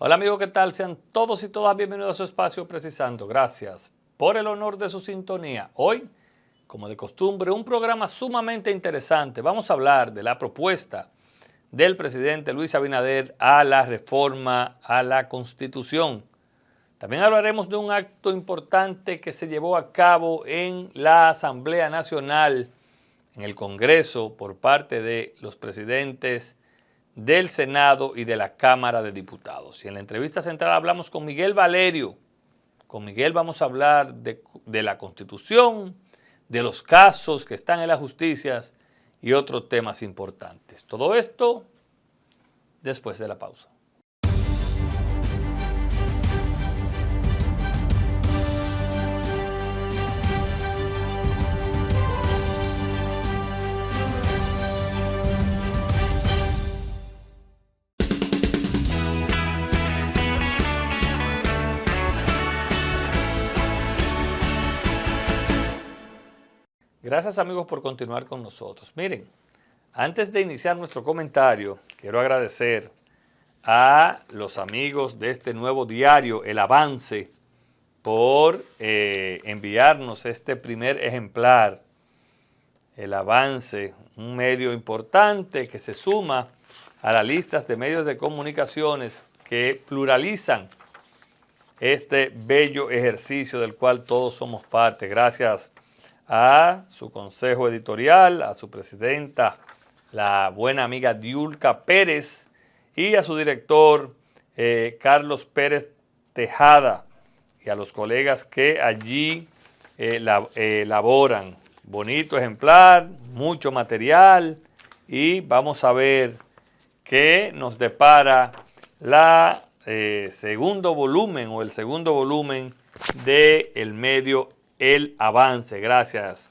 Hola amigos, ¿qué tal? Sean todos y todas bienvenidos a su espacio Precisando. Gracias por el honor de su sintonía. Hoy, como de costumbre, un programa sumamente interesante. Vamos a hablar de la propuesta del presidente Luis Abinader a la reforma a la Constitución. También hablaremos de un acto importante que se llevó a cabo en la Asamblea Nacional, en el Congreso, por parte de los presidentes del Senado y de la Cámara de Diputados. Y en la entrevista central hablamos con Miguel Valerio. Con Miguel vamos a hablar de la Constitución, de los casos que están en las justicias y otros temas importantes. Todo esto después de la pausa. Gracias amigos por continuar con nosotros. Miren, antes de iniciar nuestro comentario, quiero agradecer a los amigos de este nuevo diario, El Avance, por enviarnos este primer ejemplar. El Avance, un medio importante que se suma a las listas de medios de comunicaciones que pluralizan este bello ejercicio del cual todos somos parte. Gracias a su consejo editorial, a su presidenta, la buena amiga Diulca Pérez, y a su director, Carlos Pérez Tejada, y a los colegas que allí elaboran. Bonito ejemplar, mucho material, y vamos a ver qué nos depara la segundo volumen o el segundo volumen del medio El Avance. Gracias,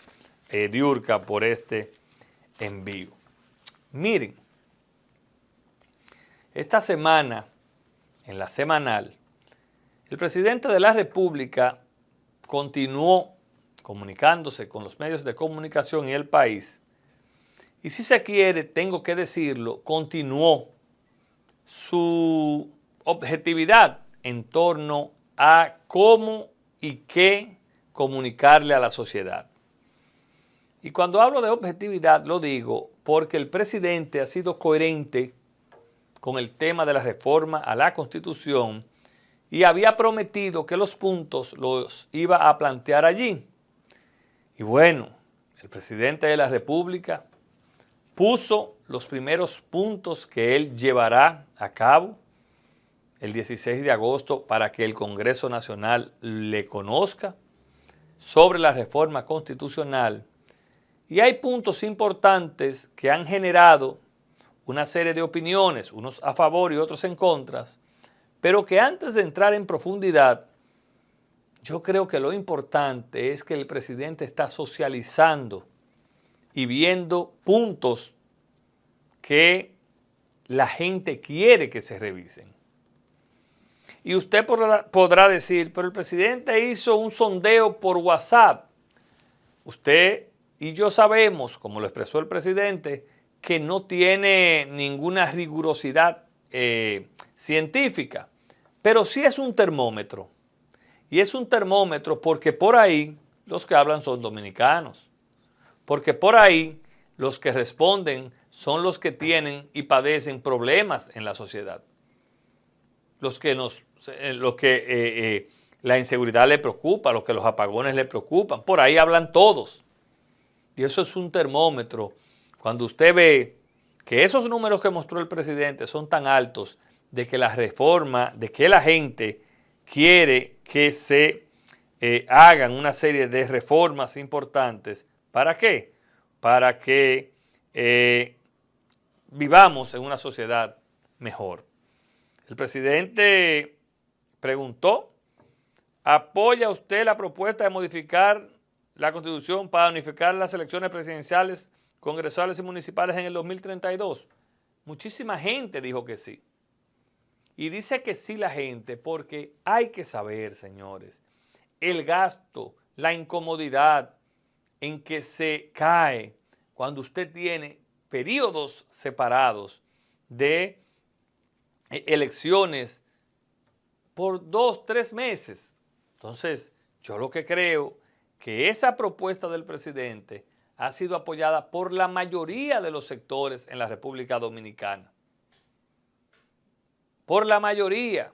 Diulca, por este envío. Miren, esta semana, en la semanal, el presidente de la República continuó comunicándose con los medios de comunicación y el país, y si se quiere, tengo que decirlo, continuó su objetividad en torno a cómo y qué comunicarle a la sociedad. Y cuando hablo de objetividad lo digo porque el presidente ha sido coherente con el tema de la reforma a la Constitución y había prometido que los puntos los iba a plantear allí. Y bueno, el presidente de la República puso los primeros puntos que él llevará a cabo el 16 de agosto para que el Congreso Nacional le conozca sobre la reforma constitucional. Y hay puntos importantes que han generado una serie de opiniones, unos a favor y otros en contra, pero que antes de entrar en profundidad, yo creo que lo importante es que el presidente está socializando y viendo puntos que la gente quiere que se revisen. Y usted podrá decir, pero el presidente hizo un sondeo por WhatsApp. Usted y yo sabemos, como lo expresó el presidente, que no tiene ninguna rigurosidad científica, pero sí es un termómetro. Y es un termómetro porque por ahí los que hablan son dominicanos, porque por ahí los que responden son los que tienen y padecen problemas en la sociedad. La inseguridad le preocupa, los que los apagones le preocupan, por ahí hablan todos. Y eso es un termómetro. Cuando usted ve que esos números que mostró el presidente son tan altos de que la reforma, de que la gente quiere que se hagan una serie de reformas importantes. ¿Para qué? Para que vivamos en una sociedad mejor. El presidente preguntó, ¿apoya usted la propuesta de modificar la Constitución para unificar las elecciones presidenciales, congresales y municipales en el 2032? Muchísima gente dijo que sí. Y dice que sí la gente porque hay que saber, señores, el gasto, la incomodidad en que se cae cuando usted tiene periodos separados de elecciones por 2, 3 meses. Entonces, yo lo que creo que esa propuesta del presidente ha sido apoyada por la mayoría de los sectores en la República Dominicana. Por la mayoría.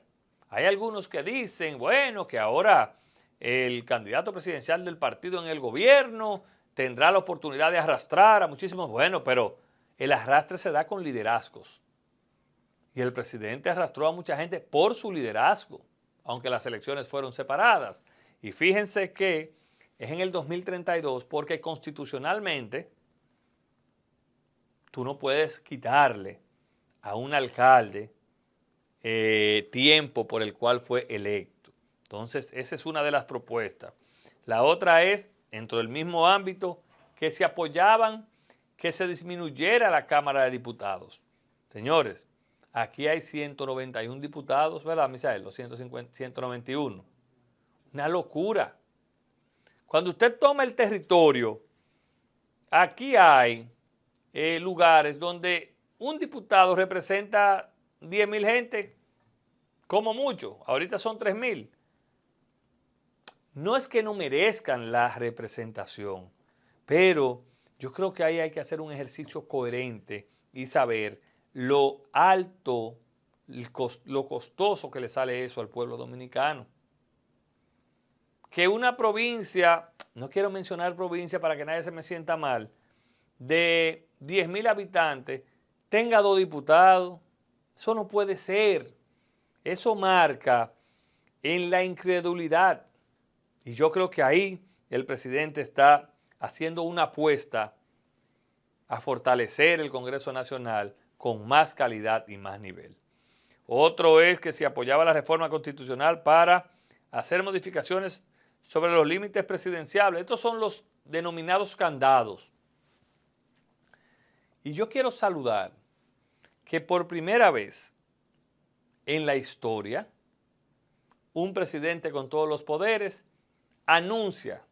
Hay algunos que dicen, bueno, que ahora el candidato presidencial del partido en el gobierno tendrá la oportunidad de arrastrar a muchísimos. Bueno, pero el arrastre se da con liderazgos. Y el presidente arrastró a mucha gente por su liderazgo, aunque las elecciones fueron separadas. Y fíjense que es en el 2032 porque constitucionalmente tú no puedes quitarle a un alcalde tiempo por el cual fue electo. Entonces, esa es una de las propuestas. La otra es, dentro del mismo ámbito, que se apoyaban que se disminuyera la Cámara de Diputados. Señores, aquí hay 191 diputados, ¿verdad, Misael? Los 191. Una locura. Cuando usted toma el territorio, aquí hay lugares donde un diputado representa 10,000 gente, como mucho. Ahorita son 3,000. No es que no merezcan la representación, pero yo creo que ahí hay que hacer un ejercicio coherente y saber lo alto, lo costoso que le sale eso al pueblo dominicano. Que una provincia, no quiero mencionar provincia para que nadie se me sienta mal, de 10,000 habitantes tenga 2 diputados, eso no puede ser. Eso marca en la incredulidad. Y yo creo que ahí el presidente está haciendo una apuesta a fortalecer el Congreso Nacional con más calidad y más nivel. Otro es que se apoyaba la reforma constitucional para hacer modificaciones sobre los límites presidenciales. Estos son los denominados candados. Y yo quiero saludar que por primera vez en la historia, un presidente con todos los poderes anuncia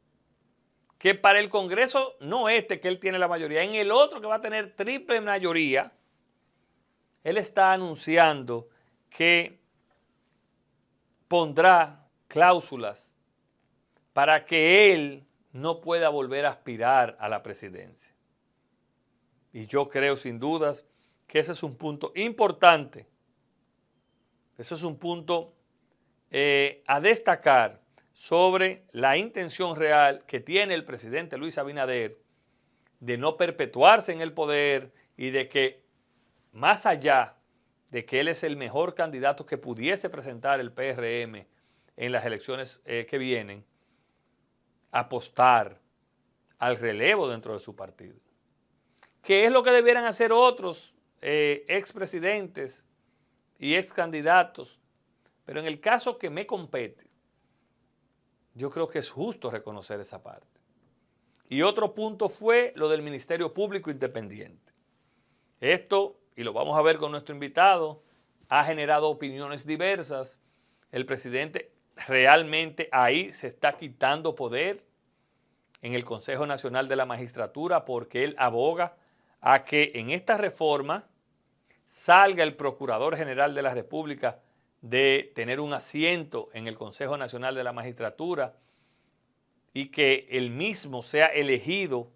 que para el Congreso, no este que él tiene la mayoría, en el otro que va a tener triple mayoría, él está anunciando que pondrá cláusulas para que él no pueda volver a aspirar a la presidencia. Y yo creo sin dudas que ese es un punto importante. Eso es un punto a destacar sobre la intención real que tiene el presidente Luis Abinader de no perpetuarse en el poder y de que, más allá de que él es el mejor candidato que pudiese presentar el PRM en las elecciones que vienen, apostar al relevo dentro de su partido. ¿Qué es lo que debieran hacer otros expresidentes y excandidatos? Pero en el caso que me compete, yo creo que es justo reconocer esa parte. Y otro punto fue lo del Ministerio Público Independiente. Esto, y lo vamos a ver con nuestro invitado, ha generado opiniones diversas. El presidente realmente ahí se está quitando poder en el Consejo Nacional de la Magistratura porque él aboga a que en esta reforma salga el Procurador General de la República de tener un asiento en el Consejo Nacional de la Magistratura y que él mismo sea elegido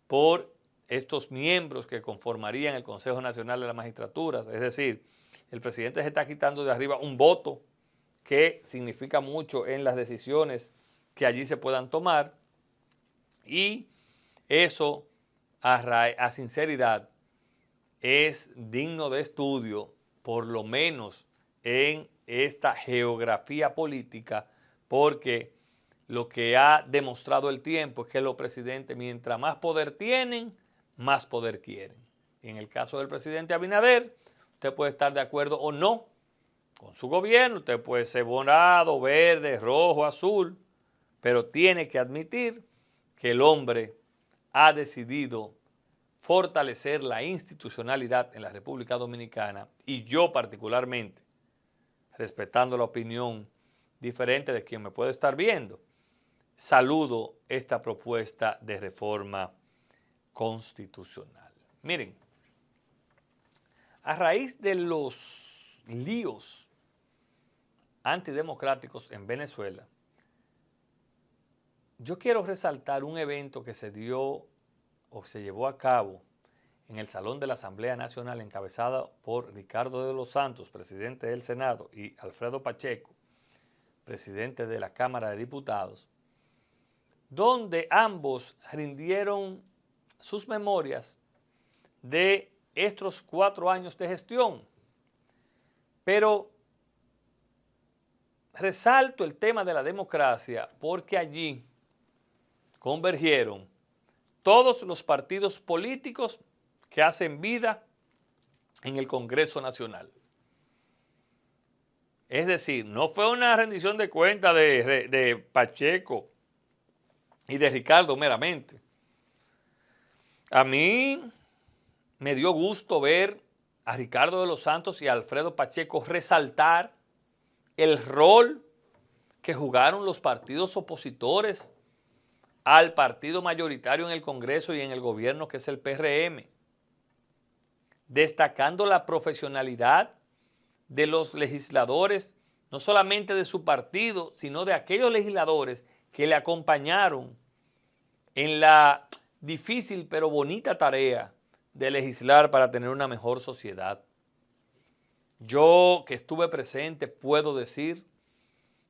por estos miembros que conformarían el Consejo Nacional de la Magistratura. Es decir, el presidente se está quitando de arriba un voto que significa mucho en las decisiones que allí se puedan tomar y eso a sinceridad es digno de estudio, por lo menos en esta geografía política, porque lo que ha demostrado el tiempo es que los presidentes, mientras más poder tienen, más poder quieren. Y en el caso del presidente Abinader, usted puede estar de acuerdo o no con su gobierno, usted puede ser morado, verde, rojo, azul, pero tiene que admitir que el hombre ha decidido fortalecer la institucionalidad en la República Dominicana y yo particularmente, respetando la opinión diferente de quien me puede estar viendo, saludo esta propuesta de reforma constitucional. Miren, a raíz de los líos antidemocráticos en Venezuela, yo quiero resaltar un evento que se dio o se llevó a cabo en el Salón de la Asamblea Nacional, encabezada por Ricardo de los Santos, presidente del Senado, y Alfredo Pacheco, presidente de la Cámara de Diputados, donde ambos rindieron sus memorias de estos 4 años de gestión. Pero resalto el tema de la democracia porque allí convergieron todos los partidos políticos que hacen vida en el Congreso Nacional. Es decir, no fue una rendición de cuentas de Pacheco y de Ricardo meramente. A mí me dio gusto ver a Ricardo de los Santos y a Alfredo Pacheco resaltar el rol que jugaron los partidos opositores al partido mayoritario en el Congreso y en el gobierno, que es el PRM, destacando la profesionalidad de los legisladores, no solamente de su partido, sino de aquellos legisladores que le acompañaron en la difícil pero bonita tarea de legislar para tener una mejor sociedad. Yo, que estuve presente, puedo decir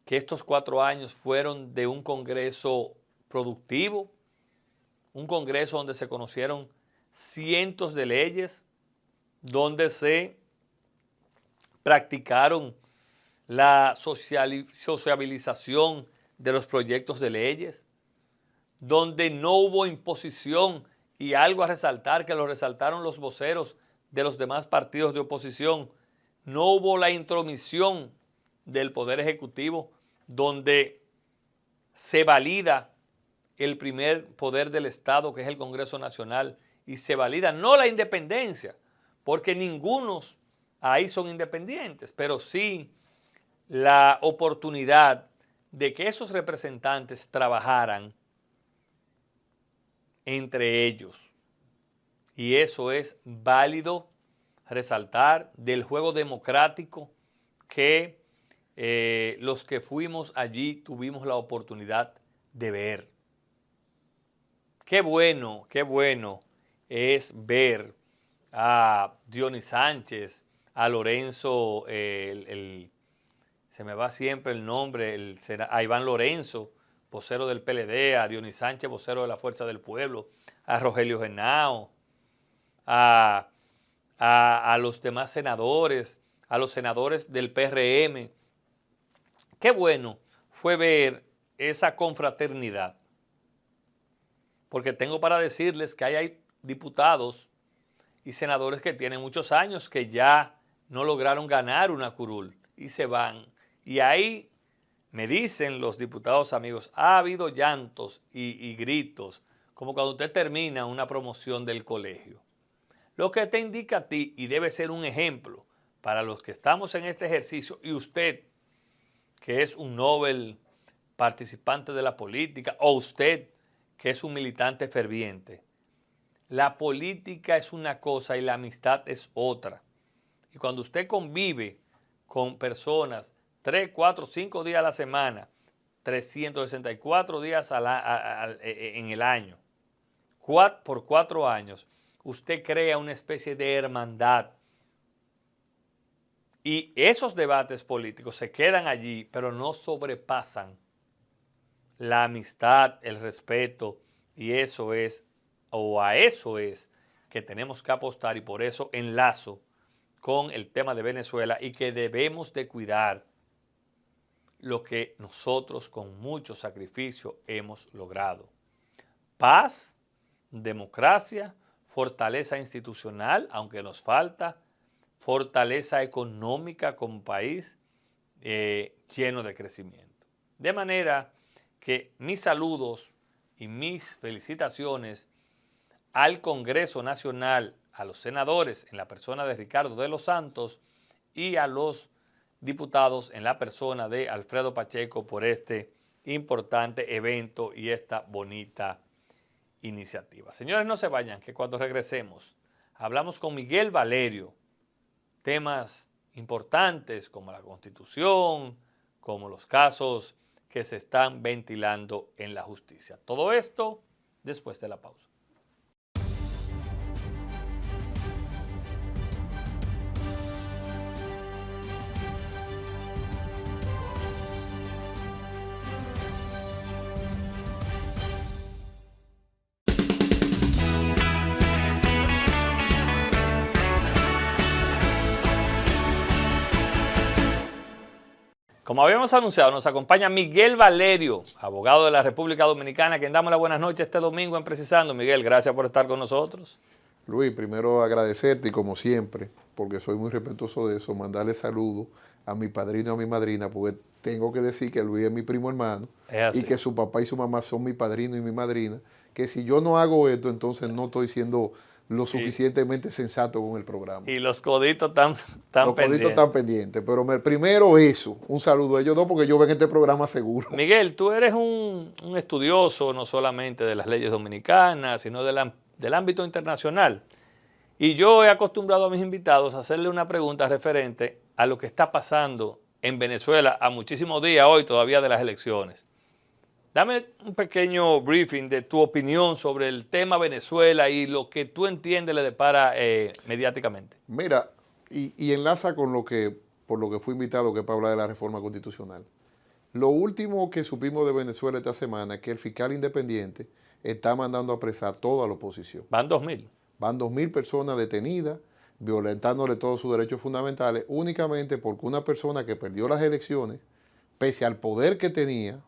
que estos 4 años fueron de un Congreso productivo, un Congreso donde se conocieron cientos de leyes, donde se practicaron la sociabilización de los proyectos de leyes, donde no hubo imposición, y algo a resaltar que lo resaltaron los voceros de los demás partidos de oposición, no hubo la intromisión del Poder Ejecutivo, donde se valida el primer poder del Estado, que es el Congreso Nacional, y se valida no la independencia, porque ningunos ahí son independientes, pero sí la oportunidad de que esos representantes trabajaran entre ellos. Y eso es válido resaltar del juego democrático que los que fuimos allí tuvimos la oportunidad de ver. Qué bueno es ver a Dionis Sánchez, a Lorenzo, se me va siempre el nombre, a Iván Lorenzo, vocero del PLD, a Dionis Sánchez, vocero de la Fuerza del Pueblo, a Rogelio Genao, a los demás senadores, a los senadores del PRM. Qué bueno fue ver esa confraternidad, porque tengo para decirles que hay diputados y senadores que tienen muchos años que ya no lograron ganar una curul y se van. Y ahí me dicen los diputados amigos, ha habido llantos y gritos, como cuando usted termina una promoción del colegio. Lo que te indica a ti, y debe ser un ejemplo para los que estamos en este ejercicio, y usted, que es un Nobel participante de la política, o usted, que es un militante ferviente, la política es una cosa y la amistad es otra. Y cuando usted convive con personas 3, 4, 5 días a la semana, 364 días en el año, por 4 años, usted crea una especie de hermandad. Y esos debates políticos se quedan allí, pero no sobrepasan la amistad, el respeto, y eso es, o a eso es que tenemos que apostar, y por eso enlazo con el tema de Venezuela y que debemos de cuidar lo que nosotros con mucho sacrificio hemos logrado. Paz, democracia, fortaleza institucional, aunque nos falta, fortaleza económica como país lleno de crecimiento. De manera que mis saludos y mis felicitaciones al Congreso Nacional, a los senadores en la persona de Ricardo de los Santos y a los diputados en la persona de Alfredo Pacheco por este importante evento y esta bonita iniciativa. Señores, no se vayan, que cuando regresemos hablamos con Miguel Valerio, temas importantes como la Constitución, como los casos que se están ventilando en la justicia. Todo esto después de la pausa. Como habíamos anunciado, nos acompaña Miguel Valerio, abogado de la República Dominicana, a quien damos las buenas noches este domingo en Precisando. Miguel, gracias por estar con nosotros. Luis, primero agradecerte y como siempre, porque soy muy respetuoso de eso, mandarle saludos a mi padrino y a mi madrina, porque tengo que decir que Luis es mi primo hermano y que su papá y su mamá son mi padrino y mi madrina, que si yo no hago esto, entonces no estoy siendo lo suficientemente sensato con el programa. Y los coditos están pendientes. Los coditos están pendientes, pero primero eso, un saludo a ellos dos porque yo ven este programa seguro. Miguel, tú eres un estudioso no solamente de las leyes dominicanas, sino del ámbito internacional. Y yo he acostumbrado a mis invitados a hacerle una pregunta referente a lo que está pasando en Venezuela a muchísimos días hoy todavía de las elecciones. Dame un pequeño briefing de tu opinión sobre el tema Venezuela y lo que tú entiendes le depara mediáticamente. Mira, y enlaza con por lo que fui invitado, que es para hablar de la reforma constitucional. Lo último que supimos de Venezuela esta semana es que el fiscal independiente está mandando a apresar toda la oposición. Van 2.000. Van 2.000 personas detenidas, violentándole todos sus derechos fundamentales, únicamente porque una persona que perdió las elecciones, pese al poder que tenía,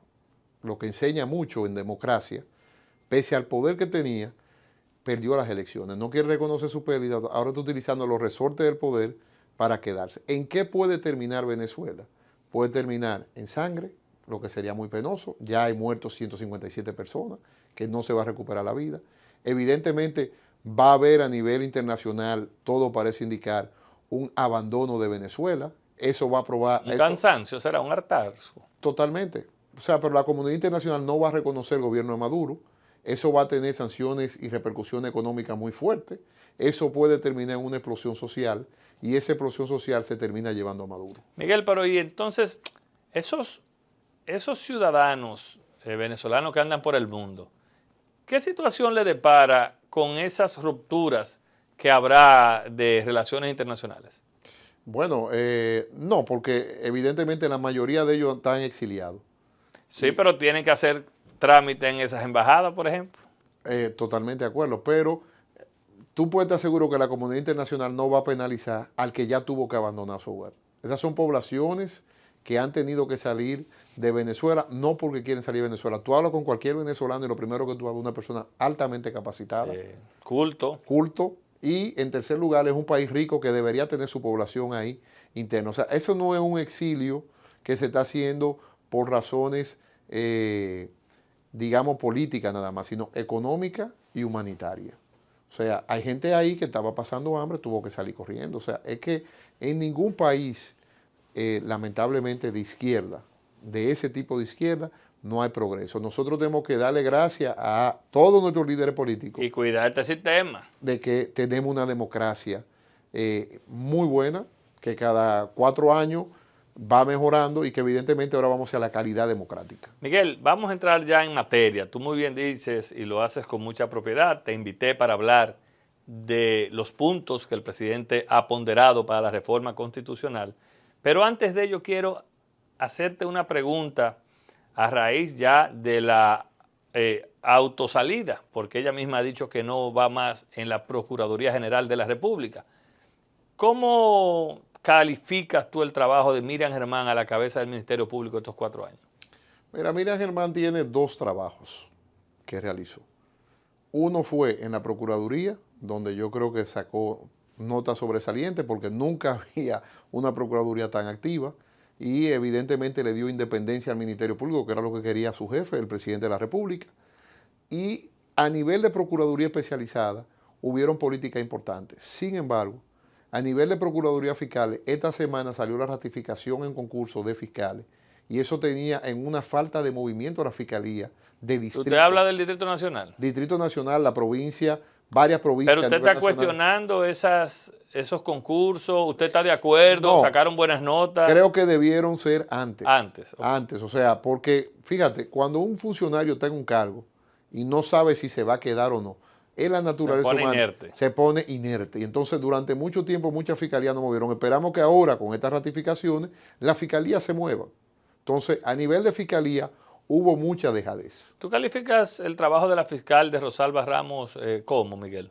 lo que enseña mucho en democracia, pese al poder que tenía, perdió las elecciones. No quiere reconocer su pérdida, ahora está utilizando los resortes del poder para quedarse. ¿En qué puede terminar Venezuela? Puede terminar en sangre, lo que sería muy penoso. Ya hay muertos 157 personas, que no se va a recuperar la vida. Evidentemente va a haber a nivel internacional, todo parece indicar, un abandono de Venezuela. Eso va a probar... Un cansancio, será un hartazgo. Totalmente. O sea, pero la comunidad internacional no va a reconocer el gobierno de Maduro. Eso va a tener sanciones y repercusiones económicas muy fuertes. Eso puede terminar en una explosión social y esa explosión social se termina llevando a Maduro. Miguel, pero y entonces esos ciudadanos venezolanos que andan por el mundo, ¿qué situación le depara con esas rupturas que habrá de relaciones internacionales? Bueno, no, porque evidentemente la mayoría de ellos están exiliados. Sí, pero tienen que hacer trámite en esas embajadas, por ejemplo. Totalmente de acuerdo, pero tú puedes estar seguro que la comunidad internacional no va a penalizar al que ya tuvo que abandonar su hogar. Esas son poblaciones que han tenido que salir de Venezuela, no porque quieren salir de Venezuela. Tú hablas con cualquier venezolano y lo primero que tú hablas es una persona altamente capacitada. Sí. Culto. Y en tercer lugar es un país rico que debería tener su población ahí interna. O sea, eso no es un exilio que se está haciendo por razones, digamos, políticas nada más, sino económicas y humanitarias. O sea, hay gente ahí que estaba pasando hambre, tuvo que salir corriendo. O sea, es que en ningún país, lamentablemente, de izquierda, de ese tipo de izquierda, no hay progreso. Nosotros tenemos que darle gracias a todos nuestros líderes políticos. Y cuidar este sistema. De que tenemos una democracia muy buena, que cada 4 años va mejorando y que evidentemente ahora vamos a la calidad democrática. Miguel, vamos a entrar ya en materia. Tú muy bien dices y lo haces con mucha propiedad. Te invité para hablar de los puntos que el presidente ha ponderado para la reforma constitucional. Pero antes de ello quiero hacerte una pregunta a raíz ya de la autosalida, porque ella misma ha dicho que no va más en la Procuraduría General de la República. ¿Cómo calificas tú el trabajo de Miriam Germán a la cabeza del Ministerio Público estos 4 años? Mira, Miriam Germán tiene 2 trabajos que realizó. Uno fue en la Procuraduría, donde yo creo que sacó notas sobresalientes porque nunca había una Procuraduría tan activa y evidentemente le dio independencia al Ministerio Público, que era lo que quería su jefe, el presidente de la República. Y a nivel de Procuraduría especializada hubieron políticas importantes. Sin embargo, a nivel de Procuraduría Fiscales, esta semana salió la ratificación en concurso de fiscales y eso tenía en una falta de movimiento a la Fiscalía de distrito. ¿Usted habla del Distrito Nacional? Distrito Nacional, la provincia varias provincias. Pero usted a nivel está nacional. cuestionando esos concursos, ¿usted está de acuerdo? No, ¿Sacaron buenas notas? creo que debieron ser antes. Antes. Okay. Antes, o sea, porque fíjate, cuando un funcionario está en un cargo y no sabe si se va a quedar o no, en la naturaleza humana Inerte. se pone inerte. Y entonces durante mucho tiempo muchas fiscalías no movieron. Esperamos que ahora con estas ratificaciones la fiscalía se mueva. Entonces, a nivel de fiscalía hubo mucha dejadez. ¿Tú calificas el trabajo de la fiscal de Rosalba Ramos cómo, Miguel?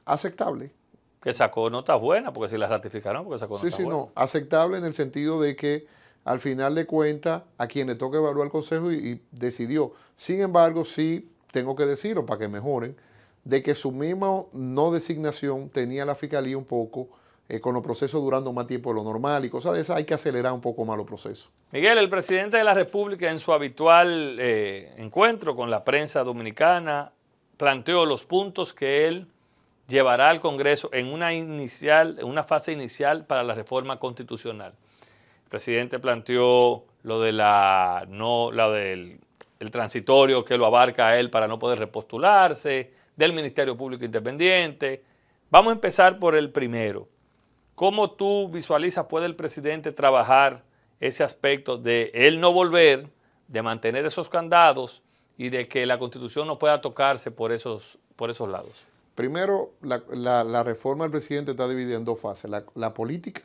Aceptable. Que sacó notas buenas, porque si las ratificaron, porque sacó notas buenas. No, aceptable en el sentido de que al final de cuentas a quien le toca evaluar el consejo y decidió. Sin embargo, sí tengo que decirlo para que mejoren, de que su misma no designación tenía la fiscalía un poco con los procesos durando más tiempo de lo normal y cosas de esas, hay que acelerar un poco más los procesos. Miguel, el presidente de la República en su habitual encuentro con la prensa dominicana planteó los puntos que él llevará al Congreso en una fase inicial para la reforma constitucional. El presidente planteó lo del el transitorio que lo abarca a él para no poder repostularse, del Ministerio Público Independiente. Vamos a empezar por el primero. ¿Cómo tú visualizas puede el presidente trabajar ese aspecto de él no volver, de mantener esos candados y de que la Constitución no pueda tocarse por esos lados? Primero, la reforma del presidente está dividida en dos fases. La política,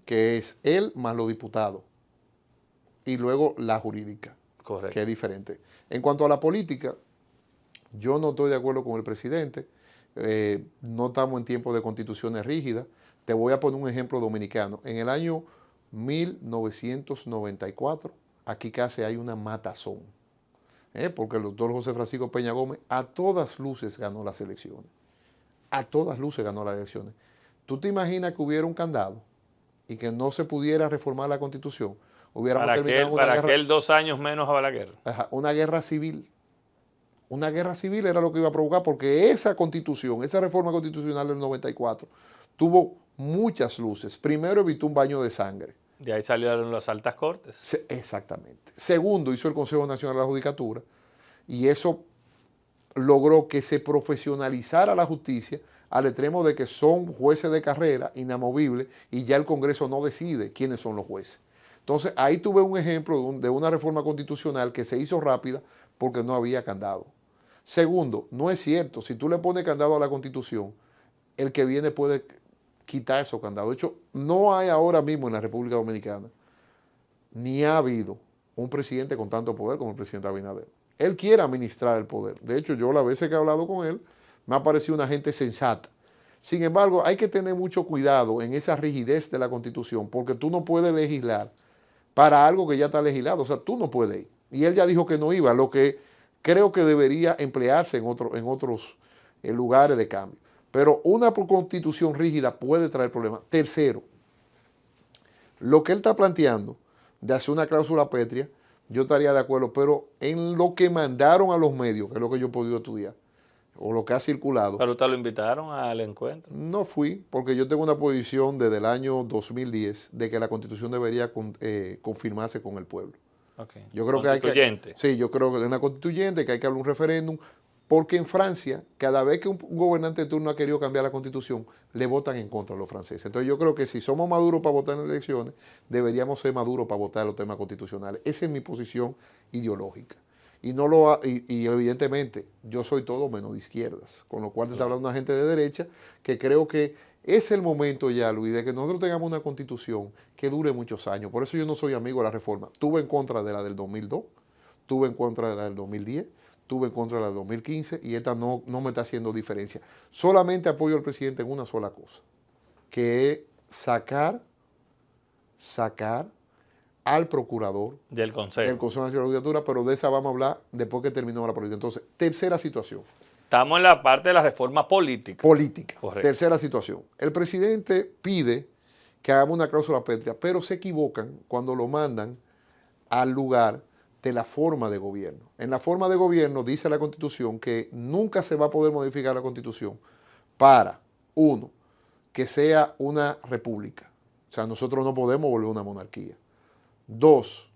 que es él más los diputados, y luego la jurídica, correcto, que es diferente. En cuanto a la política, yo no estoy de acuerdo con el presidente. No estamos en tiempos de constituciones rígidas. Te voy a poner un ejemplo dominicano. En el año 1994, aquí casi hay una matazón. Porque el doctor José Francisco Peña Gómez a todas luces ganó las elecciones. A todas luces ganó las elecciones. ¿Tú te imaginas que hubiera un candado y que no se pudiera reformar la Constitución? Hubiéramos terminado una guerra. Para aquel 2 años menos a la guerra. Una guerra civil. Una guerra civil era lo que iba a provocar, porque esa Constitución, esa reforma constitucional del 94, tuvo muchas luces. Primero, evitó un baño de sangre. De ahí salieron las altas cortes. Exactamente. Segundo, hizo el Consejo Nacional de la Judicatura y eso logró que se profesionalizara la justicia al extremo de que son jueces de carrera inamovibles y ya el Congreso no decide quiénes son los jueces. Entonces, ahí tuve un ejemplo de una reforma constitucional que se hizo rápida porque no había candado. Segundo, no es cierto, si tú le pones candado a la Constitución, el que viene puede quitar esos candados. De hecho, no hay ahora mismo en la República Dominicana, ni ha habido un presidente con tanto poder como el presidente Abinader. Él quiere administrar el poder. De hecho, yo las veces que he hablado con él, me ha parecido una gente sensata. Sin embargo, hay que tener mucho cuidado en esa rigidez de la Constitución, porque tú no puedes legislar para algo que ya está legislado. O sea, tú no puedes ir. Y él ya dijo que no iba, lo que creo que debería emplearse en otros lugares de cambio. Pero una constitución rígida puede traer problemas. Tercero, lo que él está planteando de hacer una cláusula pétrea, yo estaría de acuerdo, pero en lo que mandaron a los medios, que es lo que yo he podido estudiar, o lo que ha circulado. ¿Pero usted lo invitaron al encuentro? No fui, porque yo tengo una posición desde el año 2010 de que la Constitución debería confirmarse con el pueblo. Okay. Yo creo que hay que, sí, yo creo que es una constituyente, que hay que hablar un referéndum, porque en Francia, cada vez que un gobernante de turno ha querido cambiar la Constitución, le votan en contra a los franceses. Entonces yo creo que si somos maduros para votar en elecciones, deberíamos ser maduros para votar los temas constitucionales. Esa es mi posición ideológica. Y evidentemente yo soy todo menos de izquierdas, con lo cual te está hablando una gente de derecha que creo que es el momento ya, Luis, de que nosotros tengamos una constitución que dure muchos años. Por eso yo no soy amigo de la reforma. Estuve en contra de la del 2002, estuve en contra de la del 2010, estuve en contra de la del 2015 y esta no me está haciendo diferencia. Solamente apoyo al presidente en una sola cosa, que es sacar al procurador del Consejo Nacional de la Judicatura, pero de esa vamos a hablar después que terminemos la política. Entonces, tercera situación. Estamos en la parte de la reforma política. Política. Correcto. Tercera situación. El presidente pide que hagamos una cláusula pétrea, pero se equivocan cuando lo mandan al lugar de la forma de gobierno. En la forma de gobierno dice la Constitución que nunca se va a poder modificar la Constitución para, uno, que sea una república. O sea, nosotros no podemos volver una monarquía. Dos,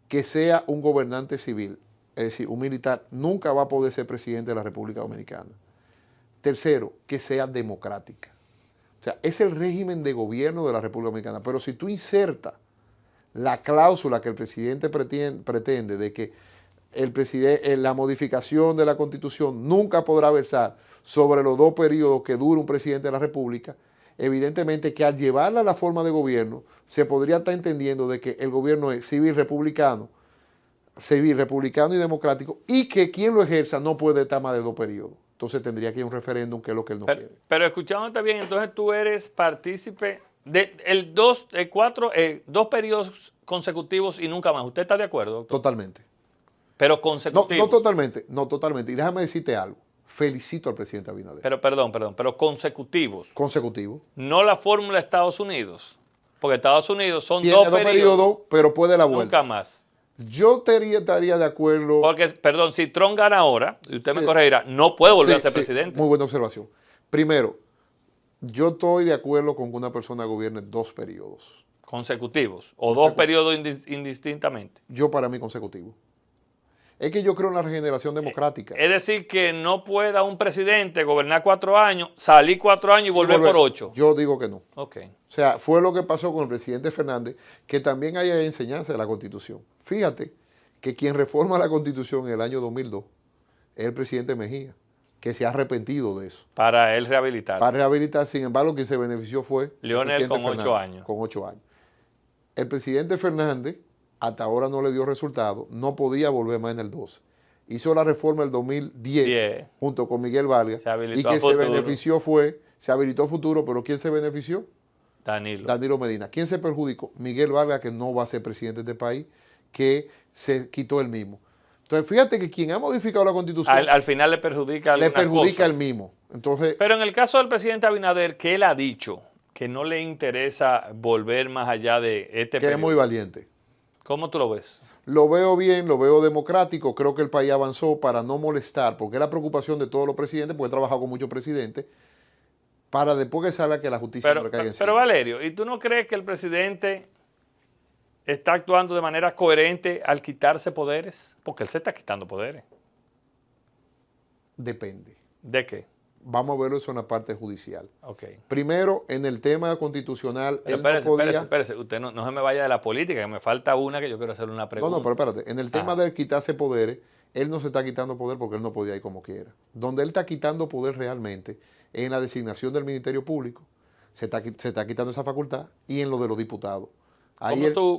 que sea un gobernante civil. Es decir, un militar nunca va a poder ser presidente de la República Dominicana. Tercero, que sea democrática. O sea, es el régimen de gobierno de la República Dominicana. Pero si tú insertas la cláusula que el presidente pretende de que la modificación de la Constitución nunca podrá versar sobre los 2 periodos que dura un presidente de la República, evidentemente que al llevarla a la forma de gobierno se podría estar entendiendo de que el gobierno es civil republicano y democrático, y que quien lo ejerza no puede estar más de 2 periodos. Entonces tendría que ir a un referéndum, que es lo que él no quiere. Pero escuchándote bien, entonces tú eres partícipe de 2 periodos consecutivos y nunca más. ¿Usted está de acuerdo, doctor? Totalmente. Pero consecutivos. No totalmente. Y déjame decirte algo. Felicito al presidente Abinader. Pero consecutivos. Consecutivo. No la fórmula de Estados Unidos. Porque Estados Unidos son Tiene 2 2 periodos, pero puede la vuelta. Nunca más. Yo estaría de acuerdo. Porque, si Trump gana ahora, y usted me corregirá, no puede volver a ser presidente. Muy buena observación. Primero, yo estoy de acuerdo con que una persona gobierne 2 periodos. Consecutivos. O 2 periodos indistintamente. Yo, para mí, consecutivo. Es que yo creo en la regeneración democrática. Es decir, que no pueda un presidente gobernar 4 años, salir 4 años y volver por 8. Yo digo que no. Ok. O sea, fue lo que pasó con el presidente Fernández, que también hay enseñanza de la Constitución. Fíjate que quien reforma la Constitución en el año 2002 es el presidente Mejía, que se ha arrepentido de eso. Para él rehabilitar. Para rehabilitar, sin embargo, quien se benefició fue Leonel con 8 años. Con 8 años. El presidente Fernández hasta ahora no le dio resultado, no podía volver más en el 12. Hizo la reforma el 2010 junto con Miguel Vargas, y que se benefició se habilitó futuro, pero ¿quién se benefició? Danilo Medina. ¿Quién se perjudicó? Miguel Vargas, que no va a ser presidente de este país, que se quitó el mismo. Entonces, fíjate que quien ha modificado la Constitución al final le perjudica el mismo. Entonces, pero en el caso del presidente Abinader, que él ha dicho que no le interesa volver más allá de este periodo. Que es muy valiente. ¿Cómo tú lo ves? Lo veo bien, lo veo democrático. Creo que el país avanzó para no molestar, porque es la preocupación de todos los presidentes, porque he trabajado con muchos presidentes, para después que salga que la justicia no le caiga encima. Pero Valerio, ¿y tú no crees que el presidente está actuando de manera coherente al quitarse poderes? Porque él se está quitando poderes. Depende. ¿De qué? Vamos a verlo eso en la parte judicial. Okay. Primero, en el tema constitucional, espérese, usted no se me vaya de la política, que me falta una que yo quiero hacerle una pregunta. No, pero espérate, en el tema de quitarse poderes, él no se está quitando poder porque él no podía ir como quiera. Donde él está quitando poder realmente es en la designación del Ministerio Público, se está quitando esa facultad, y en lo de los diputados.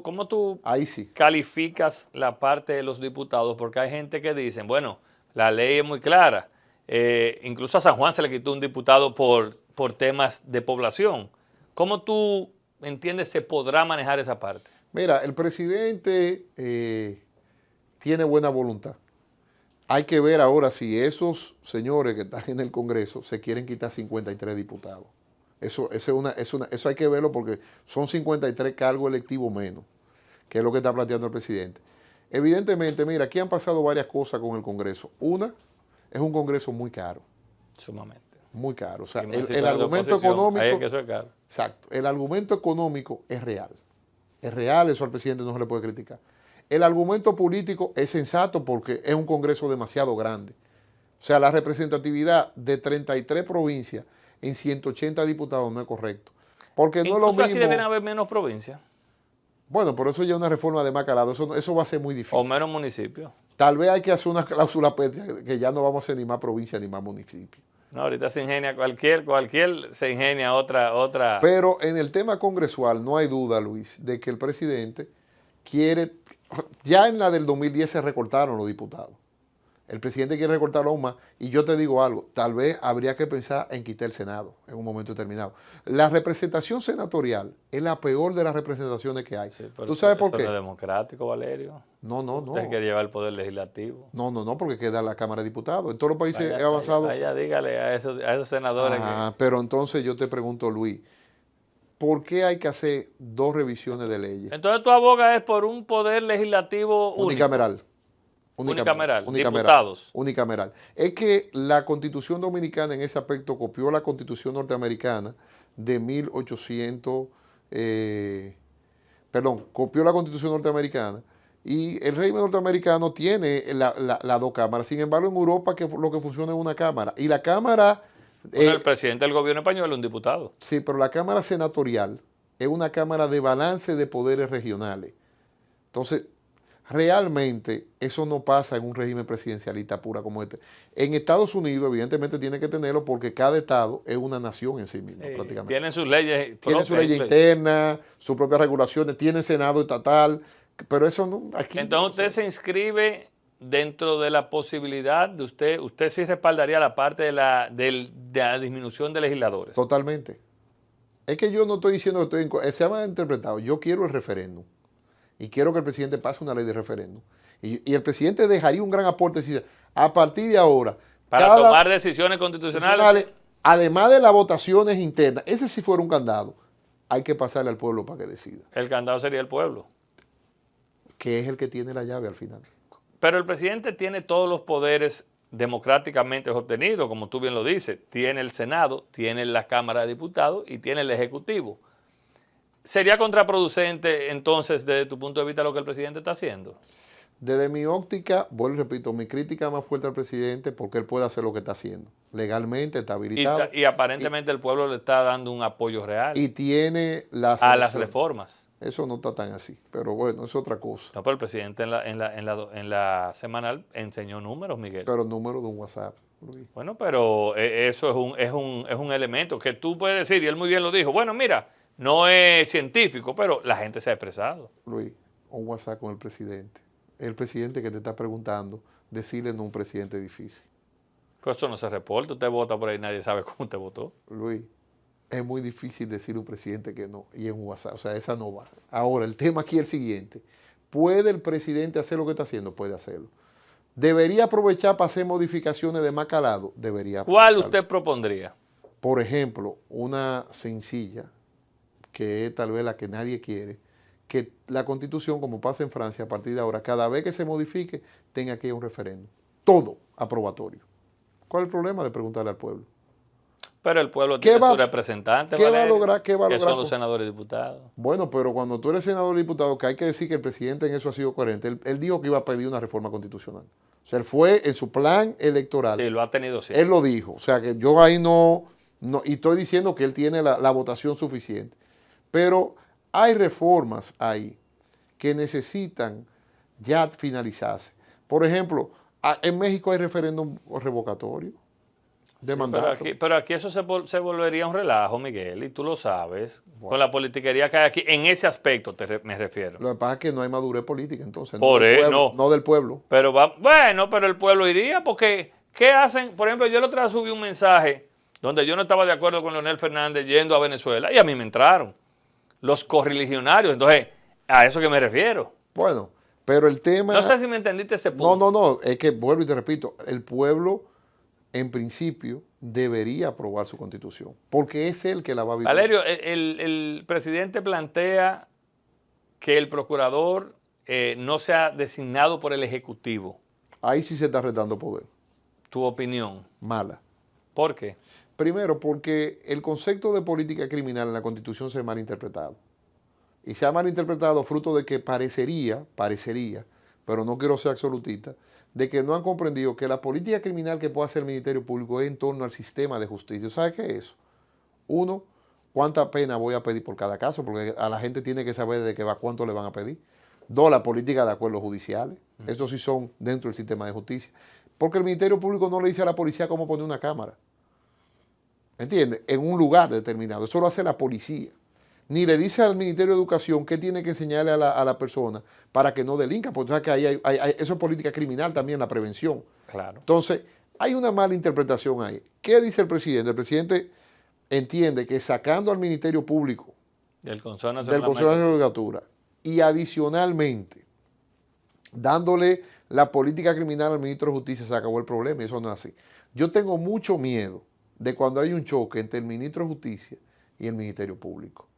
¿Cómo tú ahí sí calificas la parte de los diputados? Porque hay gente que dice, bueno, la ley es muy clara. Incluso a San Juan se le quitó un diputado por temas de población. ¿Cómo tú entiendes se podrá manejar esa parte? Mira, el presidente tiene buena voluntad. Hay que ver ahora si esos señores que están en el Congreso se quieren quitar 53 diputados. Eso hay que verlo, porque son 53 cargos electivos menos, que es lo que está planteando el presidente. Evidentemente, mira, aquí han pasado varias cosas con el Congreso. Una, es un Congreso muy caro. Sumamente. Muy caro. O sea, el argumento económico. Ahí es que eso es caro. Exacto. El argumento económico es real. Es real, eso al presidente no se le puede criticar. El argumento político es sensato porque es un Congreso demasiado grande. O sea, la representatividad de 33 provincias en 180 diputados no es correcto. Porque no es lo mismo. Aquí deben haber menos provincias. Bueno, por eso ya una reforma de más calado. Eso va a ser muy difícil. O menos municipios. Tal vez hay que hacer una cláusula que ya no vamos a hacer ni más provincias ni más municipios. No, ahorita se ingenia cualquier se ingenia otra. Pero en el tema congresual no hay duda, Luis, de que el presidente quiere. Ya en la del 2010 se recortaron los diputados. El presidente quiere recortarlo aún más, y yo te digo algo, tal vez habría que pensar en quitar el Senado en un momento determinado. La representación senatorial es la peor de las representaciones que hay. Sí, pero ¿tú sabes por qué? ¿Eso no es democrático, Valerio? No. Usted quiere llevar el poder legislativo. No, porque queda la Cámara de Diputados. En todos los países avanzados. Vaya, dígale a esos senadores. Pero entonces yo te pregunto, Luis, ¿por qué hay que hacer 2 revisiones de leyes? Entonces tu aboga es por un poder legislativo unicameral. Diputados. Unicameral. Es que la Constitución Dominicana en ese aspecto copió la Constitución norteamericana de copió la Constitución norteamericana, y el régimen norteamericano tiene las 2 cámaras. Sin embargo, en Europa lo que funciona es una cámara, y la Cámara Bueno, el presidente del gobierno español es un diputado. Sí, pero la Cámara Senatorial es una Cámara de balance de poderes regionales. Entonces, realmente eso no pasa en un régimen presidencialista pura como este. En Estados Unidos, evidentemente, tiene que tenerlo porque cada estado es una nación en sí mismo, prácticamente. Tienen sus leyes propias. Tienen su ley interna, sus propias regulaciones, tienen Senado estatal, pero eso no, aquí. Entonces usted se inscribe dentro de la posibilidad de usted sí respaldaría la parte de la disminución de legisladores. Totalmente. Es que yo no estoy diciendo que se ha interpretado, yo quiero el referéndum. Y quiero que el presidente pase una ley de referéndum. Y el presidente dejaría un gran aporte si a partir de ahora. Para tomar decisiones constitucionales. Además de las votaciones internas, ese sí fuera un candado, hay que pasarle al pueblo para que decida. El candado sería el pueblo. Que es el que tiene la llave al final. Pero el presidente tiene todos los poderes democráticamente obtenidos, como tú bien lo dices. Tiene el Senado, tiene la Cámara de Diputados y tiene el Ejecutivo. ¿Sería contraproducente entonces desde tu punto de vista lo que el presidente está haciendo? Desde mi óptica, vuelvo y repito, mi crítica más fuerte al presidente porque él puede hacer lo que está haciendo. Legalmente está habilitado. Y aparentemente el pueblo le está dando un apoyo real. Y tiene las reformas. Eso no está tan así, pero bueno, es otra cosa. No, pero el presidente en la semanal enseñó números, Miguel. Pero números de un WhatsApp, Luis. Bueno, pero eso es un elemento que tú puedes decir, y él muy bien lo dijo. Bueno, mira, no es científico, pero la gente se ha expresado. Luis, un WhatsApp con el presidente. El presidente que te está preguntando, decirle no a un presidente difícil. Pues eso no se reporta, usted vota por ahí, nadie sabe cómo usted votó. Luis, es muy difícil decirle a un presidente que no, y en un WhatsApp, o sea, esa no va. Ahora, el tema aquí es el siguiente. ¿Puede el presidente hacer lo que está haciendo? Puede hacerlo. ¿Debería aprovechar para hacer modificaciones de más calado? Debería. ¿Cuál usted propondría? Por ejemplo, una sencilla, que es tal vez la que nadie quiere, que la Constitución, como pasa en Francia, a partir de ahora, cada vez que se modifique, tenga que ir a un referéndum. Todo aprobatorio. ¿Cuál es el problema de preguntarle al pueblo? Pero el pueblo tiene su representante, ¿qué va a lograr? que son los senadores y diputados. Bueno, pero cuando tú eres senador y diputado, que hay que decir que el presidente en eso ha sido coherente, él dijo que iba a pedir una reforma constitucional. O sea, él fue en su plan electoral. Sí, lo ha tenido siempre. Él lo dijo. O sea, que yo ahí no y estoy diciendo que él tiene la votación suficiente. Pero hay reformas ahí que necesitan ya finalizarse. Por ejemplo, en México hay referéndum revocatorio de mandato. Pero aquí eso se volvería un relajo, Miguel, y tú lo sabes, con la politiquería que hay aquí, en ese aspecto me refiero. Lo que pasa es que no hay madurez política, entonces, no del pueblo. Pero pero el pueblo iría, porque ¿qué hacen? Por ejemplo, yo el otro día subí un mensaje donde yo no estaba de acuerdo con Leonel Fernández yendo a Venezuela, y a mí me entraron los correligionarios, entonces, a eso que me refiero. Bueno, pero el tema... No sé si me entendiste ese punto. No, es que vuelvo y te repito, el pueblo, en principio, debería aprobar su constitución, porque es él que la va a vivir. Valerio, el presidente plantea que el procurador no sea designado por el Ejecutivo. Ahí sí se está retando poder. ¿Tu opinión? Mala. ¿Por qué? Primero, porque el concepto de política criminal en la Constitución se ha malinterpretado. Y se ha malinterpretado fruto de que parecería, pero no quiero ser absolutista, de que no han comprendido que la política criminal que puede hacer el Ministerio Público es en torno al sistema de justicia. ¿Sabes qué es eso? Uno, ¿cuánta pena voy a pedir por cada caso? Porque a la gente tiene que saber de qué va, cuánto le van a pedir. Dos, la política de acuerdos judiciales. Estos sí son dentro del sistema de justicia. Porque el Ministerio Público no le dice a la policía cómo poner una cámara. ¿Entiendes? En un lugar determinado. Eso lo hace la policía. Ni le dice al Ministerio de Educación qué tiene que enseñarle a la persona para que no delinca, porque sabes que eso es política criminal también, la prevención. Claro. Entonces, hay una mala interpretación ahí. ¿Qué dice el presidente? El presidente entiende que sacando al Ministerio Público del Consejo Nacional de la Judicatura y adicionalmente dándole la política criminal al ministro de Justicia, se acabó el problema, y eso no es así. Yo tengo mucho miedo de cuando hay un choque entre el ministro de Justicia y el Ministerio Público.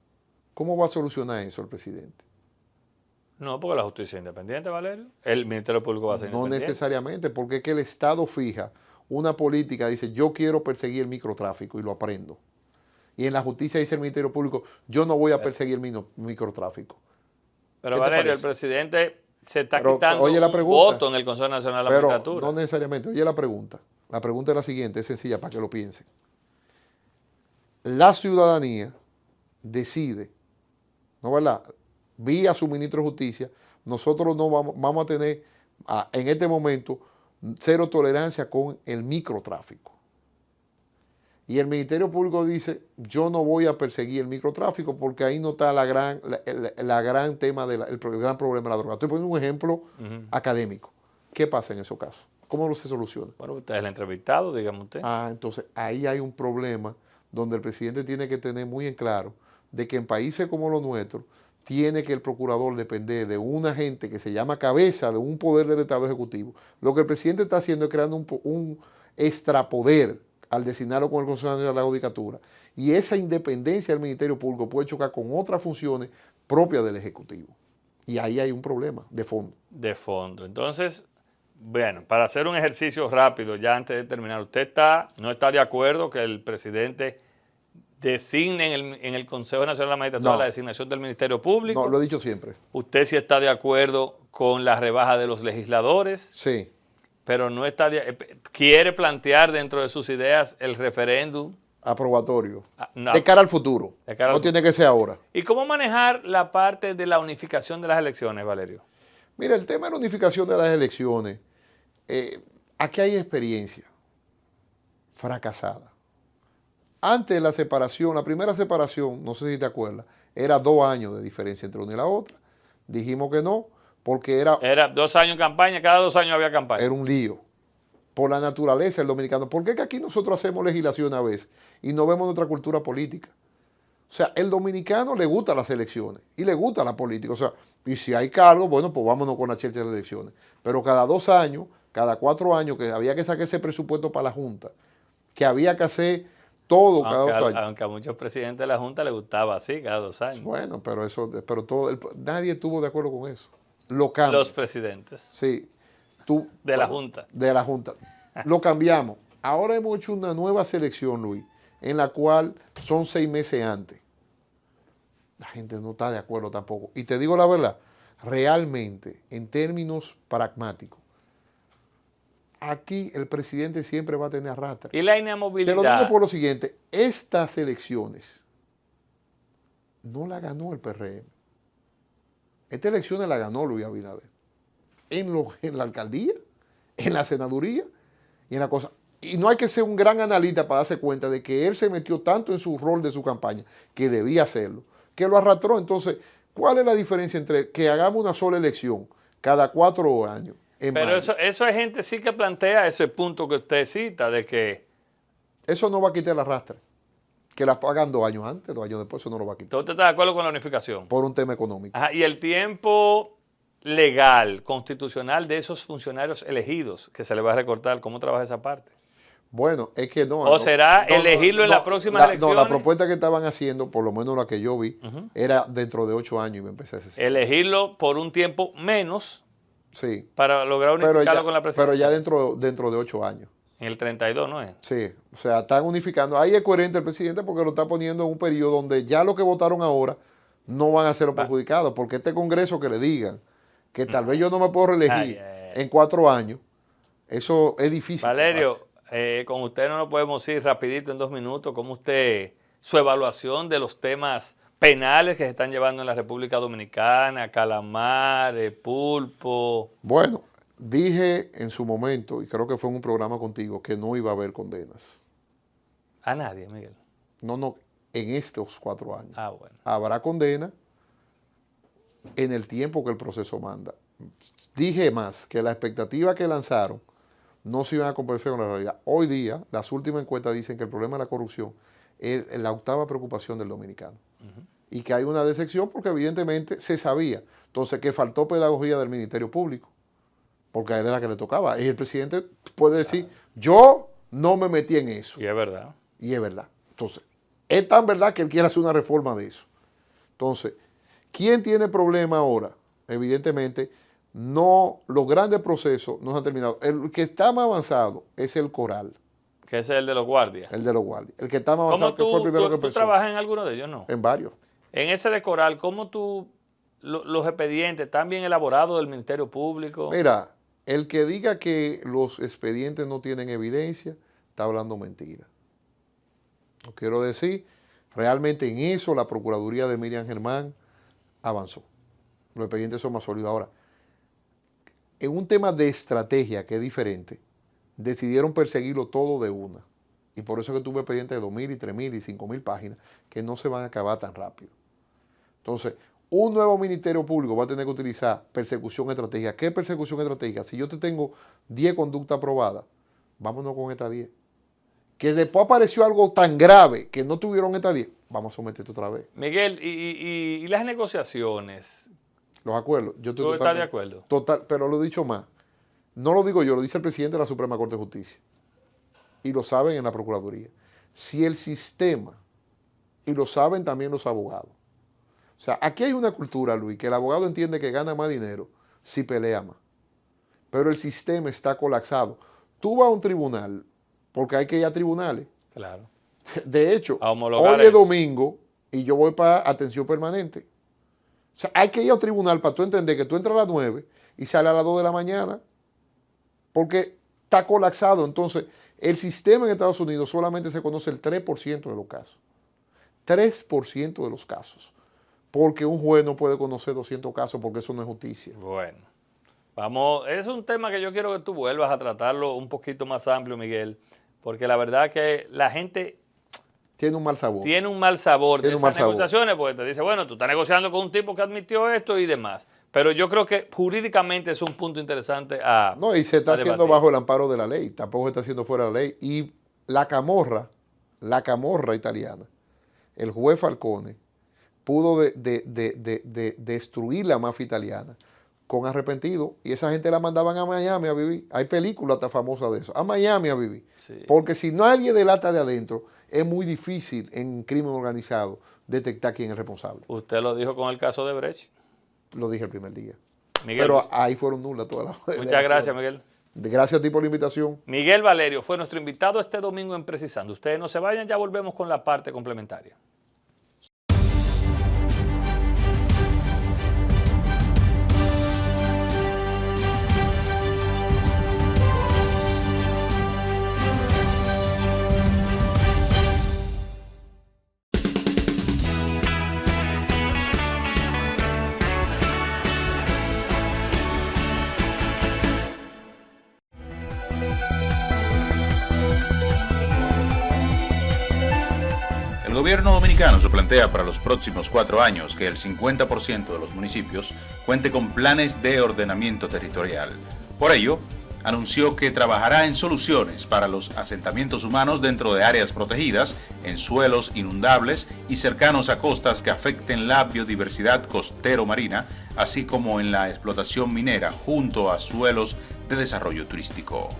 ¿Cómo va a solucionar eso el presidente? No, porque la justicia es independiente, Valerio. El Ministerio Público va a ser independiente. No necesariamente, porque es que el Estado fija una política, dice, yo quiero perseguir el microtráfico y lo aprendo. Y en la justicia dice el Ministerio Público, yo no voy a perseguir el microtráfico. Pero Valerio, el presidente se está quitando un voto en el Consejo Nacional de la Judicatura. No necesariamente. Oye la pregunta. La pregunta es la siguiente, es sencilla para que lo piensen. la ciudadanía decide, ¿no verdad? Vía su ministro de Justicia, nosotros no vamos a tener en este momento cero tolerancia con el microtráfico. Y el Ministerio Público dice, yo no voy a perseguir el microtráfico porque ahí no está el gran tema, el gran problema de la droga. Estoy poniendo un ejemplo académico. ¿Qué pasa en esos casos? ¿Cómo se soluciona? Bueno, usted es el entrevistado, dígame usted. Entonces ahí hay un problema donde el presidente tiene que tener muy en claro de que en países como los nuestros tiene que el procurador depender de un agente que se llama cabeza de un poder del Estado Ejecutivo. Lo que el presidente está haciendo es creando un extrapoder al designarlo con el Consejo Nacional de la Judicatura. Y esa independencia del Ministerio Público puede chocar con otras funciones propias del Ejecutivo. Y ahí hay un problema de fondo. De fondo. Entonces, bueno, para hacer un ejercicio rápido, ya antes de terminar, ¿usted no está de acuerdo que el presidente designe en el Consejo Nacional de la Magistratura la designación del Ministerio Público? No, lo he dicho siempre. ¿Usted sí está de acuerdo con la rebaja de los legisladores? Sí. Pero no está quiere plantear dentro de sus ideas el referéndum aprobatorio, de cara al futuro, no tiene que ser ahora. ¿Y cómo manejar la parte de la unificación de las elecciones, Valerio? Mira, el tema de la unificación de las elecciones, aquí hay experiencia fracasada. Antes de la separación, la primera separación, no sé si te acuerdas, era 2 años de diferencia entre una y la otra. Dijimos que no, porque era 2 años en campaña, cada 2 años había campaña. Era un lío. Por la naturaleza del dominicano. ¿Por qué que aquí nosotros hacemos legislación a veces y no vemos nuestra cultura política? O sea, el dominicano le gusta las elecciones y le gusta la política. O sea, y si hay cargos, bueno, pues vámonos con la chelcha de las elecciones. Pero cada 2 años, cada 4 años, que había que sacar ese presupuesto para la Junta, que había que hacer todo cada 2 años. Aunque a muchos presidentes de la Junta les gustaba así, cada 2 años. Bueno, pero nadie estuvo de acuerdo con eso. Lo cambian. Los presidentes. Sí. La Junta. De la Junta. Lo cambiamos. Ahora hemos hecho una nueva selección, Luis, en la cual son 6 meses antes. La gente no está de acuerdo tampoco. Y te digo la verdad, realmente, en términos pragmáticos, aquí el presidente siempre va a tener arrastre. Y la inamovilidad. Te lo digo por lo siguiente, estas elecciones no la ganó el PRM. Estas elecciones la ganó Luis Abinader. En la alcaldía, en la senaduría y en la cosa. Y no hay que ser un gran analista para darse cuenta de que él se metió tanto en su rol de su campaña, que debía hacerlo, que lo arrastró. Entonces, ¿cuál es la diferencia entre que hagamos una sola elección cada 4 años? Pero eso hay gente sí que plantea ese punto que usted cita, de que eso no va a quitar el arrastre. Que la pagan 2 años antes, 2 años después, eso no lo va a quitar. ¿Usted está de acuerdo con la unificación? Por un tema económico. Ajá, y el tiempo legal, constitucional de esos funcionarios elegidos, que se le va a recortar, ¿cómo trabaja esa parte? Bueno, es que no. ¿O será elegirlo en las próximas elecciones? No, la propuesta que estaban haciendo, por lo menos la que yo vi, era dentro de 8 años y me empecé a decir. Elegirlo por un tiempo menos, sí, para lograr unificarlo con la presidencia. Pero ya dentro de 8 años. En el 32, ¿no es? Sí, o sea, están unificando. Ahí es coherente el presidente porque lo está poniendo en un periodo donde ya los que votaron ahora no van a ser los perjudicados, porque este Congreso que le digan que tal vez yo no me puedo reelegir en 4 años, eso es difícil. Valerio, con usted no nos podemos ir rapidito en 2 minutos. ¿Cómo usted, su evaluación de los temas penales que se están llevando en la República Dominicana, calamares, pulpo? Bueno, dije en su momento, y creo que fue en un programa contigo, que no iba a haber condenas. A nadie, Miguel. No, en estos 4 años. Ah, bueno. Habrá condena en el tiempo que el proceso manda. Dije más, que la expectativa que lanzaron no se iban a convencer con la realidad. Hoy día, las últimas encuestas dicen que el problema de la corrupción es la 8ª preocupación del dominicano. Y que hay una decepción porque evidentemente se sabía. Entonces, que faltó pedagogía del Ministerio Público, porque a él era que le tocaba. Y el presidente puede decir, yo no me metí en eso. Y es verdad. Y es verdad. Entonces, es tan verdad que él quiere hacer una reforma de eso. Entonces, ¿quién tiene problema ahora? Evidentemente, no, los grandes procesos no se han terminado. El que está más avanzado es el Coral. Que ese es el de los guardias. El de los guardias. El que está más avanzado, que fue el primero que empezó. ¿Tú trabajas en alguno de ellos, no? En varios. En ese de Coral, ¿cómo los expedientes están bien elaborados del Ministerio Público? Mira, el que diga que los expedientes no tienen evidencia, está hablando mentira. No quiero decir Realmente en eso la Procuraduría de Miriam Germán avanzó. Los expedientes son más sólidos. Ahora, en un tema de estrategia que es diferente, decidieron perseguirlo todo de una. Y por eso es que tuve expedientes de 2.000 y 3.000 y 5.000 páginas que no se van a acabar tan rápido. Entonces, un nuevo Ministerio Público va a tener que utilizar persecución estratégica. ¿Qué persecución estratégica? Si yo te tengo 10 conductas aprobadas, vámonos con estas 10. Que después apareció algo tan grave que no tuvieron estas 10, vamos a someterte otra vez. Miguel, y las negociaciones, Los acuerdos. Yo estoy ¿tú estás de acuerdo? Total, pero lo he dicho más. No lo digo yo, lo dice el presidente de la Suprema Corte de Justicia. Y lo saben en la Procuraduría. Si el sistema, y lo saben también los abogados. O sea, aquí hay una cultura, Luis, que el abogado entiende que gana más dinero si pelea más. Pero el sistema está colapsado. Tú vas a un tribunal, porque hay que ir a tribunales. Claro. De hecho, hoy es domingo y yo voy para atención permanente. O sea, hay que ir a un tribunal para tú entender que tú entras a las 9 y sales a las 2 de la mañana. Porque está colapsado. Entonces, el sistema en Estados Unidos solamente se conoce el 3% de los casos. 3% de los casos. Porque un juez no puede conocer 200 casos porque eso no es justicia. Bueno, vamos, es un tema que yo quiero que tú vuelvas a tratarlo un poquito más amplio, Miguel, porque la verdad que la gente tiene un mal sabor. Tiene un mal sabor de esas negociaciones, porque te dice, bueno, tú estás negociando con un tipo que admitió esto y demás. Pero yo creo que jurídicamente es un punto interesante a No, y se está haciendo bajo el amparo de la ley, tampoco se está haciendo fuera de la ley. Y la camorra italiana, el juez Falcone, pudo destruir la mafia italiana con arrepentido, y esa gente la mandaban a Miami a vivir. Hay películas hasta famosas de eso, a Miami a vivir. Sí. Porque si nadie delata de adentro, es muy difícil en crimen organizado detectar quién es responsable. Usted lo dijo con el caso de Brecht. Lo dije el primer día. Miguel, pero ahí fueron nulas todas las... Muchas gracias, Miguel. Gracias a ti por la invitación. Miguel Valerio fue nuestro invitado este domingo en Precisando. Ustedes no se vayan, ya volvemos con la parte complementaria. El gobierno dominicano se plantea para los próximos 4 años que el 50% de los municipios cuente con planes de ordenamiento territorial. Por ello, anunció que trabajará en soluciones para los asentamientos humanos dentro de áreas protegidas, en suelos inundables y cercanos a costas que afecten la biodiversidad costero-marina, así como en la explotación minera junto a suelos de desarrollo turístico.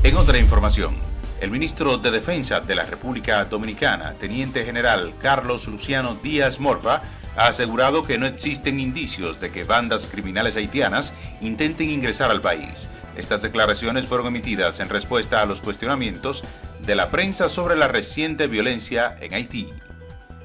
En otra información, el ministro de Defensa de la República Dominicana, Teniente General Carlos Luciano Díaz Morfa, ha asegurado que no existen indicios de que bandas criminales haitianas intenten ingresar al país. Estas declaraciones fueron emitidas en respuesta a los cuestionamientos de la prensa sobre la reciente violencia en Haití.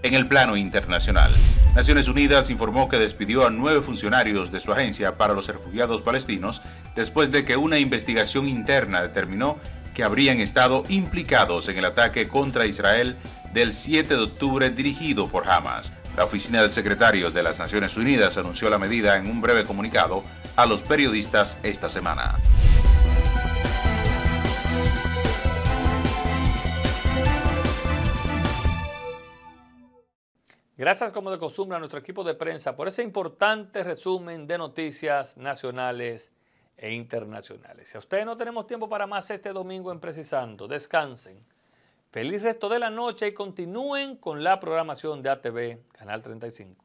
En el plano internacional, Naciones Unidas informó que despidió a 9 funcionarios de su agencia para los refugiados palestinos después de que una investigación interna determinó que habrían estado implicados en el ataque contra Israel del 7 de octubre dirigido por Hamas. La oficina del secretario de las Naciones Unidas anunció la medida en un breve comunicado a los periodistas esta semana. Gracias, como de costumbre, a nuestro equipo de prensa por ese importante resumen de noticias nacionales e internacionales. Si a ustedes no tenemos tiempo para más este domingo en Precisando, descansen. Feliz resto de la noche y continúen con la programación de ATV Canal 35.